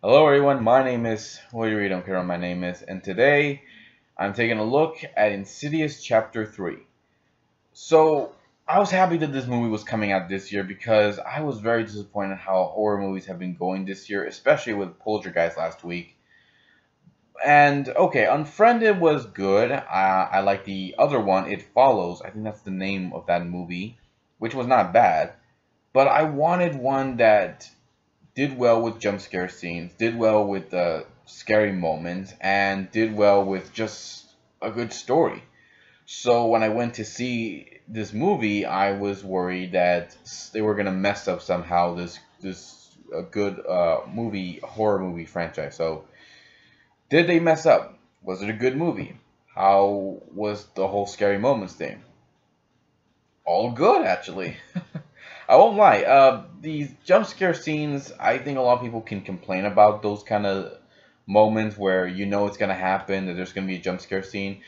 Hello everyone, my name is, well you really don't care what my name is, and today I'm taking a look at Insidious Chapter 3. So, I was happy that this movie was coming out this year because I was very disappointed how horror movies have been going this year, especially with Poltergeist last week. And, okay, Unfriended was good. I like the other one, It Follows. I think that's the name of that movie, which was not bad. But I wanted one that did well with jump scare scenes, did well with the scary moments, and did well with just a good story. So when I went to see this movie, I was worried that they were gonna mess up somehow this a good horror movie franchise. So did they mess up? Was it a good movie? How was the whole scary moments thing? All good, actually. I won't lie. These jump scare scenes, I think a lot of people can complain about those kind of moments where you know it's gonna happen, that there's gonna be a jump scare scene.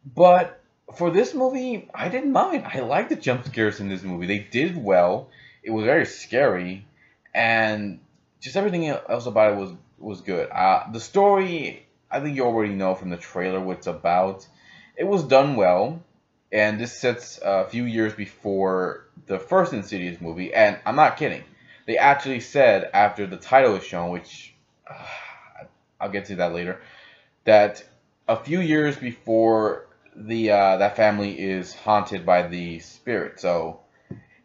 But for this movie, I didn't mind. I liked the jump scares in this movie. They did well. It was very scary, and just everything else about it was good. The story, I think you already know from the trailer what it's about. It was done well, and this sets a few years before the first Insidious movie. And I'm not kidding. They actually said after the title was shown, which I'll get to that later, that a few years before the that family is haunted by the spirit. So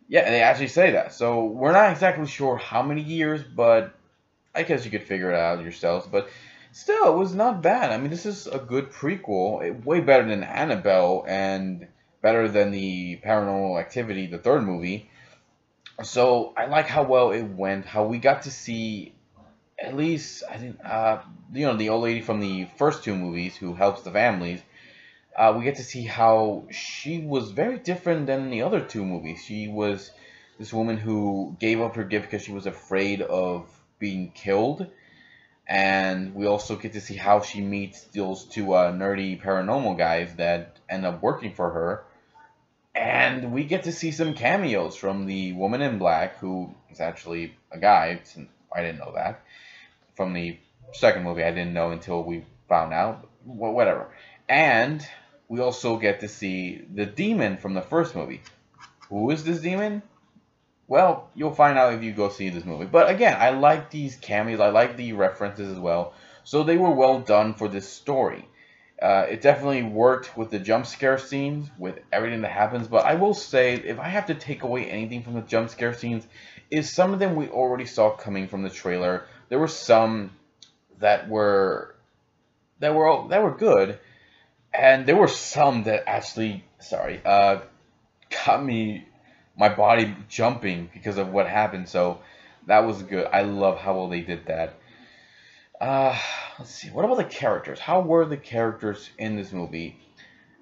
yeah, they actually say that. So we're not exactly sure how many years, but I guess you could figure it out yourselves. But still, it was not bad. I mean, this is a good prequel, way better than Annabelle and better than the Paranormal Activity, the third movie. So I like how well it went, how we got to see at least I think the old lady from the first two movies who helps the families. We get to see how she was very different than the other two movies. She was this woman who gave up her gift because she was afraid of being killed, and we also get to see how she meets those two nerdy paranormal guys that end up working for her. And we get to see some cameos from the woman in black, who is actually a guy. I didn't know that from the second movie. I didn't know until we found out. Whatever. And we also get to see the demon from the first movie. Who is this demon? Well, you'll find out if you go see this movie. But again, I like these cameos. I like the references as well. So they were well done for this story. It definitely worked with the jump scare scenes, with everything that happens. But I will say, if I have to take away anything from the jump scare scenes, is some of them we already saw coming from the trailer. There were some that were good, and there were some that actually, sorry, got me my body jumping because of what happened. So that was good. I love how well they did that. Uh, let's see. What about the characters? How were the characters in this movie?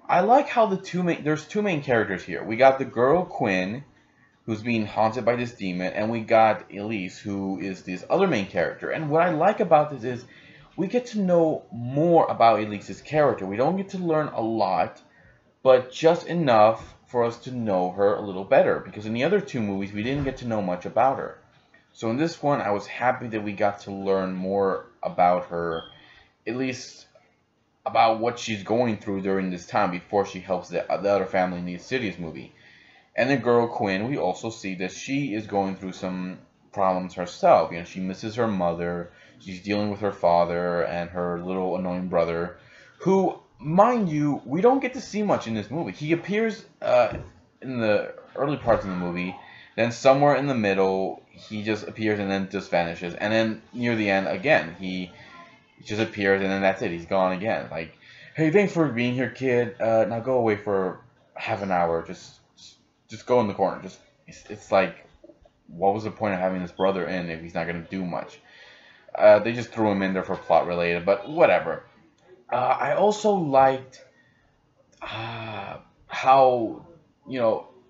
I like how there's two main characters here. We got the girl Quinn, who's being haunted by this demon, and we got Elise, who is this other main character. And what I like about this is we get to know more about Elise's character. We don't get to learn a lot, but just enough for us to know her a little better. Because in the other two movies, we didn't get to know much about her. So in this one, I was happy that we got to learn more about her, at least about what she's going through during this time before she helps the other family in the Insidious movie. And the girl Quinn, we also see that she is going through some problems herself. You know, she misses her mother. She's dealing with her father and her little annoying brother, who, mind you, we don't get to see much in this movie. He appears in the early parts of the movie, then somewhere in the middle, he just appears and then just vanishes. And then near the end, again, he just appears and then that's it. He's gone again. Like, hey, thanks for being here, kid. Now go away for half an hour. Just go in the corner. It's like, what was the point of having this brother in if he's not gonna do much? They just threw him in there for plot related, but whatever. I also liked how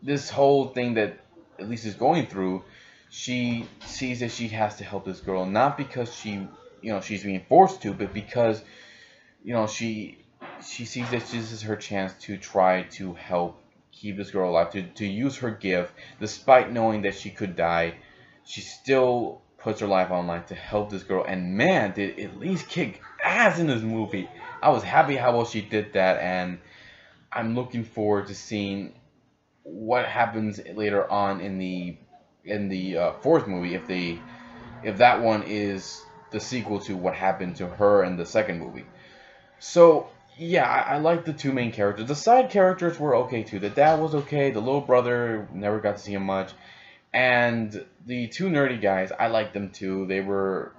this whole thing that Elise is going through. She sees that she has to help this girl, not because she's being forced to, but because she sees that this is her chance to try to help keep this girl alive, to use her gift, despite knowing that she could die. She still puts her life on line to help this girl, and man, did at least kick ass in this movie. I was happy how well she did that, and I'm looking forward to seeing what happens later on in the fourth movie, if that one is the sequel to what happened to her in the second movie. So yeah, I like the two main characters. The side characters were okay too. The dad was okay. The little brother, never got to see him much. And the two nerdy guys, I liked them too. They were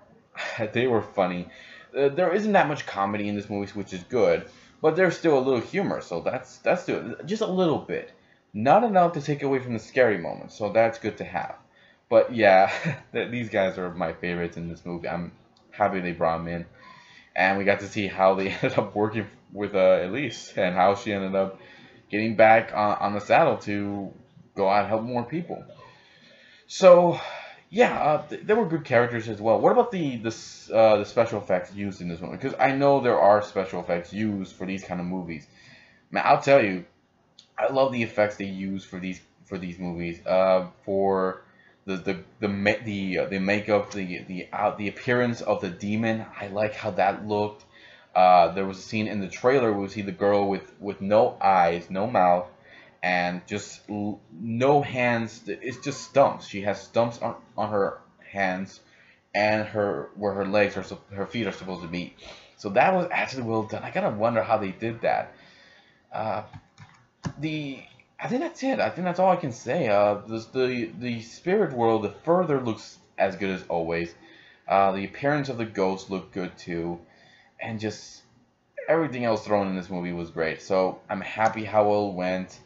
they were funny. There isn't that much comedy in this movie, which is good, but there's still a little humor, so that's still just a little bit. Not enough to take away from the scary moments, so that's good to have. But yeah, these guys are my favorites in this movie. I'm happy they brought them in, and we got to see how they ended up working with Elise, and how she ended up getting back on the saddle to go out and help more people. So, yeah, there were good characters as well. What about the special effects used in this movie? Because I know there are special effects used for these kind of movies. Man, I'll tell you, I love the effects they use for these movies. For the makeup, the appearance of the demon. I like how that looked. There was a scene in the trailer where we see the girl with no eyes, no mouth, and just no hands. It's just stumps. She has stumps on her hands and where her legs her feet are supposed to be. So that was actually well done. I gotta wonder how they did that. Uh, the I think that's it. I think that's all I can say. The spirit world, the further looks as good as always. The appearance of the ghost looked good too, and just everything else thrown in this movie was great. So I'm happy how well it went.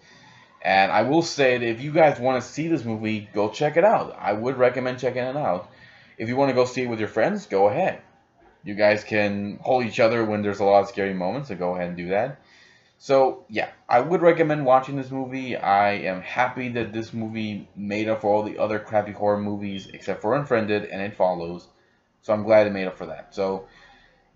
And I will say that if you guys want to see this movie, go check it out. I would recommend checking it out. If you want to go see it with your friends, go ahead. You guys can hold each other when there's a lot of scary moments, so go ahead and do that. So, yeah, I would recommend watching this movie. I am happy that this movie made up for all the other crappy horror movies, except for Unfriended, and It Follows. So I'm glad it made up for that. So,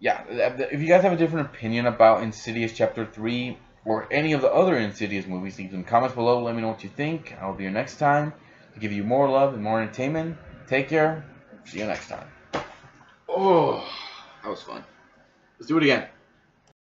yeah, if you guys have a different opinion about Insidious Chapter 3, or any of the other Insidious movies, leave them in the comments below. Let me know what you think. I'll be here next time to give you more love and more entertainment. Take care. See you next time. Oh, that was fun. Let's do it again.